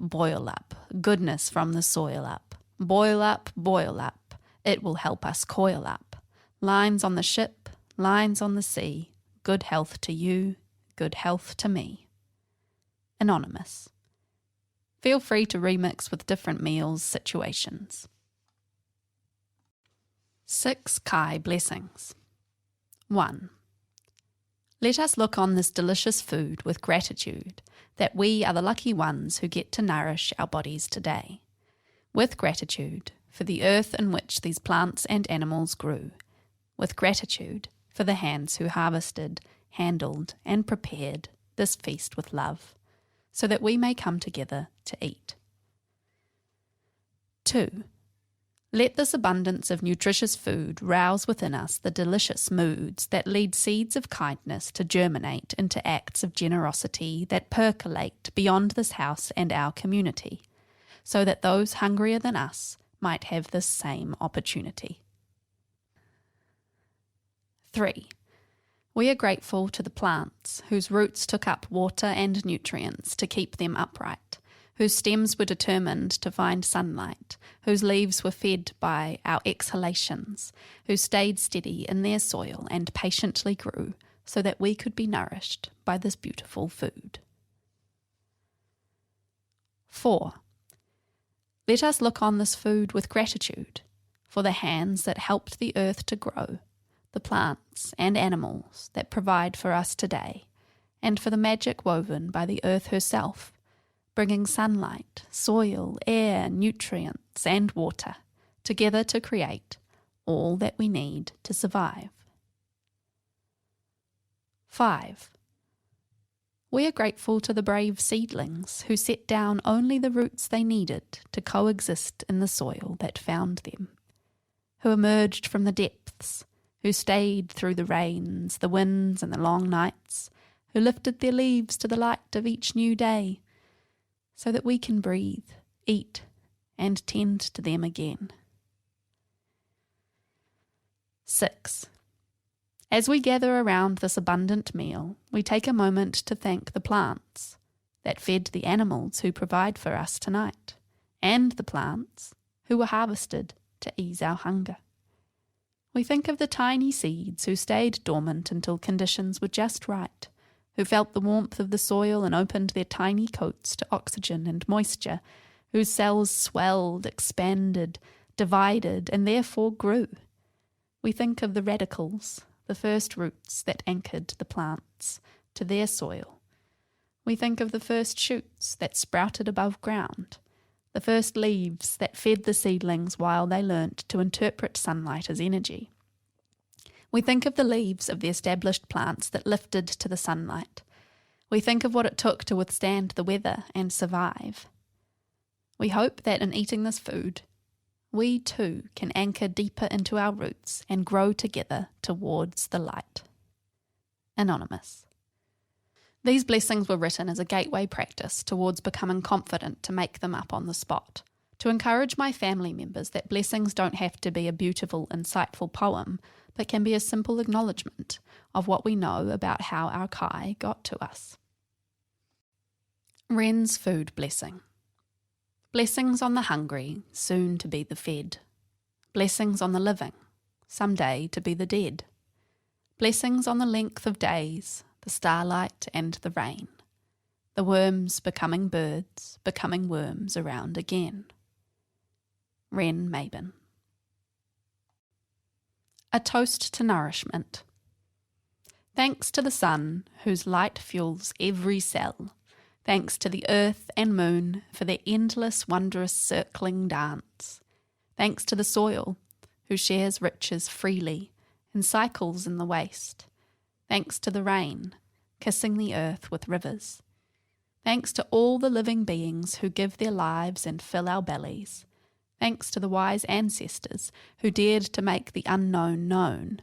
goodness from the soil up. Boil up, it will help us coil up. Lines on the ship, lines on the sea, good health to you, good health to me. Anonymous. Feel free to remix with different meals, situations. 6 Kai blessings. 1. Let us look on this delicious food with gratitude that we are the lucky ones who get to nourish our bodies today. With gratitude for the earth in which these plants and animals grew. With gratitude for the hands who harvested, handled and prepared this feast with love, so that we may come together to eat. 2. Let this abundance of nutritious food rouse within us the delicious moods that lead seeds of kindness to germinate into acts of generosity that percolate beyond this house and our community, so that those hungrier than us might have this same opportunity. 3. We are grateful to the plants whose roots took up water and nutrients to keep them upright, whose stems were determined to find sunlight, whose leaves were fed by our exhalations, who stayed steady in their soil and patiently grew so that we could be nourished by this beautiful food. 4. Let us look on this food with gratitude for the hands that helped the earth to grow, the plants and animals that provide for us today, and for the magic woven by the earth herself, bringing sunlight, soil, air, nutrients, and water together to create all that we need to survive. 5. We are grateful to the brave seedlings who set down only the roots they needed to coexist in the soil that found them, who emerged from the depths, who stayed through the rains, the winds and the long nights, who lifted their leaves to the light of each new day, so that we can breathe, eat, and tend to them again. 6. As we gather around this abundant meal, we take a moment to thank the plants that fed the animals who provide for us tonight, and the plants who were harvested to ease our hunger. We think of the tiny seeds who stayed dormant until conditions were just right, who felt the warmth of the soil and opened their tiny coats to oxygen and moisture, whose cells swelled, expanded, divided, and therefore grew. We think of the radicals, the first roots that anchored the plants to their soil. We think of the first shoots that sprouted above ground, the first leaves that fed the seedlings while they learnt to interpret sunlight as energy. We think of the leaves of the established plants that lifted to the sunlight. We think of what it took to withstand the weather and survive. We hope that in eating this food, we too can anchor deeper into our roots and grow together towards the light. Anonymous. These blessings were written as a gateway practice towards becoming confident to make them up on the spot, to encourage my family members that blessings don't have to be a beautiful, insightful poem, but can be a simple acknowledgement of what we know about how our kai got to us. Wren's food blessing. Blessings on the hungry, soon to be the fed. Blessings on the living, someday to be the dead. Blessings on the length of days, the starlight and the rain. The worms becoming birds, becoming worms around again. Wren Maben. A toast to nourishment. Thanks to the sun, whose light fuels every cell. Thanks to the earth and moon for their endless, wondrous circling dance. Thanks to the soil, who shares riches freely and cycles in the waste. Thanks to the rain, kissing the earth with rivers. Thanks to all the living beings who give their lives and fill our bellies. Thanks to the wise ancestors who dared to make the unknown known.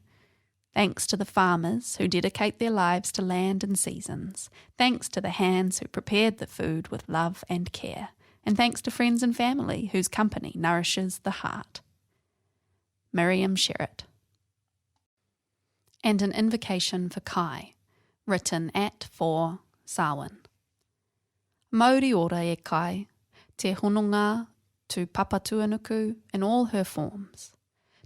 Thanks to the farmers who dedicate their lives to land and seasons. Thanks to the hands who prepared the food with love and care. And thanks to friends and family whose company nourishes the heart. Miriam Sherritt. And an invocation for Kai, written at for Samhain. Mauri ora e Kai, te hononga tu papatuanuku in all her forms.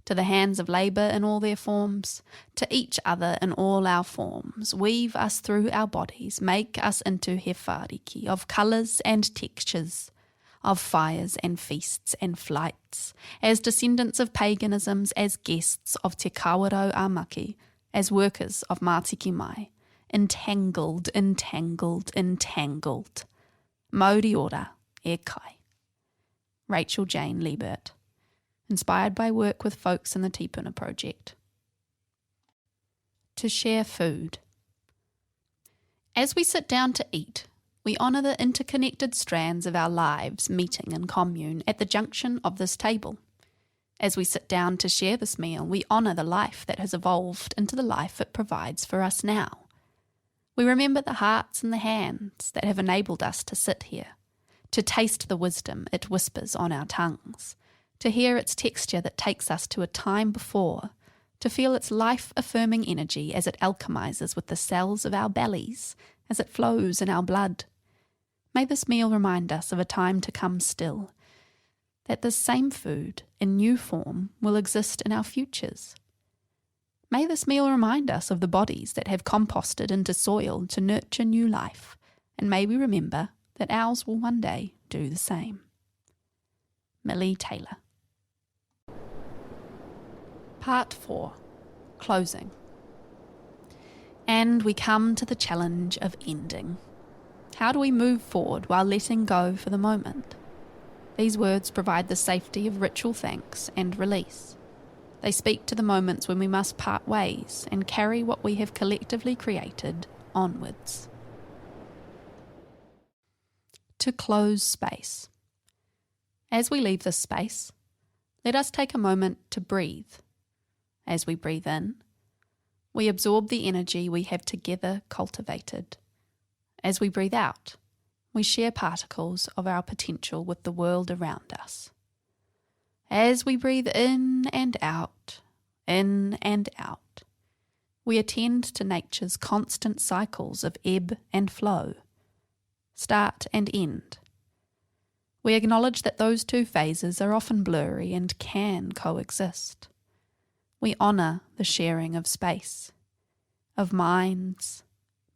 To the hands of labour in all their forms, to each other in all our forms, weave us through our bodies, make us into he whāriki of colours and textures, of fires and feasts and flights, as descendants of paganisms, as guests of te kawarau āmaki, as workers of Mātiki Mai, entangled, entangled, entangled. Mauri ora e Kai. Rachel Jane Liebert. Inspired by work with folks in the Tipuna Project. To share food. As we sit down to eat, we honour the interconnected strands of our lives meeting in commune at the junction of this table. As we sit down to share this meal, we honour the life that has evolved into the life it provides for us now. We remember the hearts and the hands that have enabled us to sit here, to taste the wisdom it whispers on our tongues, to hear its texture that takes us to a time before, to feel its life-affirming energy as it alchemizes with the cells of our bellies, as it flows in our blood. May this meal remind us of a time to come still, that this same food, in new form, will exist in our futures. May this meal remind us of the bodies that have composted into soil to nurture new life, and may we remember that ours will one day do the same. Milly Taylor. Part 4. Closing. And we come to the challenge of ending. How do we move forward while letting go for the moment? These words provide the safety of ritual thanks and release. They speak to the moments when we must part ways and carry what we have collectively created onwards. To close space. As we leave this space, let us take a moment to breathe. As we breathe in, we absorb the energy we have together cultivated. As we breathe out, we share particles of our potential with the world around us. As we breathe in and out, we attend to nature's constant cycles of ebb and flow, start and end. We acknowledge that those two phases are often blurry and can coexist. We honour the sharing of space, of minds,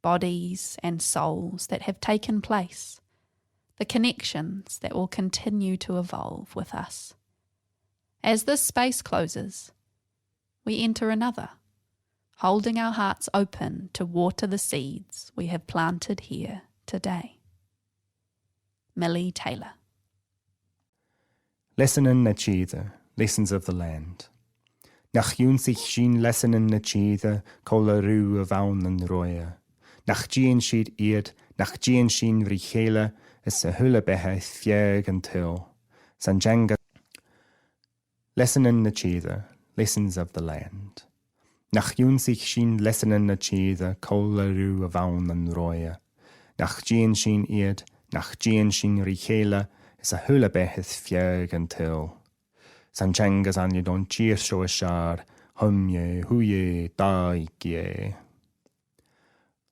bodies and souls that have taken place, the connections that will continue to evolve with us. As this space closes, we enter another, holding our hearts open to water the seeds we have planted here today. Milly Taylor. Lessonin na tíide, lessons of the land. Nach dún sich sin lessonin na tíide, cola rú a bhaun an roia. Nach díon siad iad, nach díon sin bhrí chéile, is sa hula bethe fiag an til. San janga. Lessonin na tíide, lessons of the land. Nach dún sich sin lessonin na tíide, cola rú a bhaun an roia. Nach díon sin iad, nach díon sin bhrí chéile, is a hula bethe fiag an til. San changas an don cheer show a shar, humye, huye, daikye.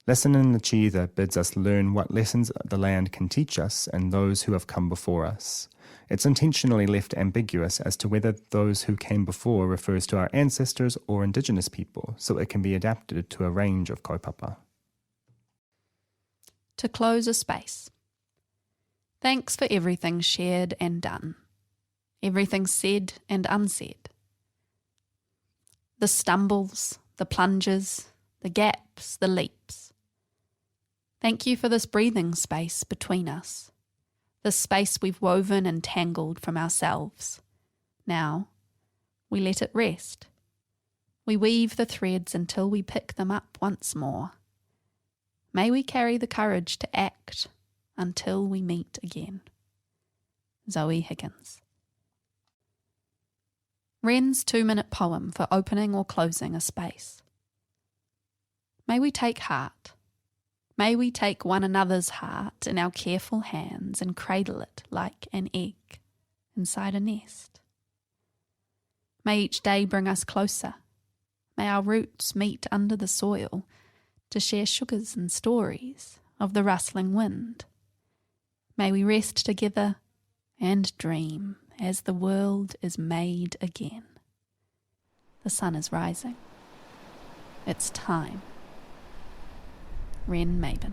Lesson in the Chida bids us learn what lessons the land can teach us and those who have come before us. It's intentionally left ambiguous as to whether those who came before refers to our ancestors or indigenous people, so it can be adapted to a range of kaupapa. To close a space. Thanks for everything shared and done. Everything said and unsaid. The stumbles, the plunges, the gaps, the leaps. Thank you for this breathing space between us, the space we've woven and tangled from ourselves. Now, we let it rest. We weave the threads until we pick them up once more. May we carry the courage to act until we meet again. Zoe Higgins. Wren's 2-minute poem for opening or closing a space. May we take heart. May we take one another's heart in our careful hands and cradle it like an egg inside a nest. May each day bring us closer. May our roots meet under the soil to share sugars and stories of the rustling wind. May we rest together and dream as the world is made again. The sun is rising. It's time. Wren Maben.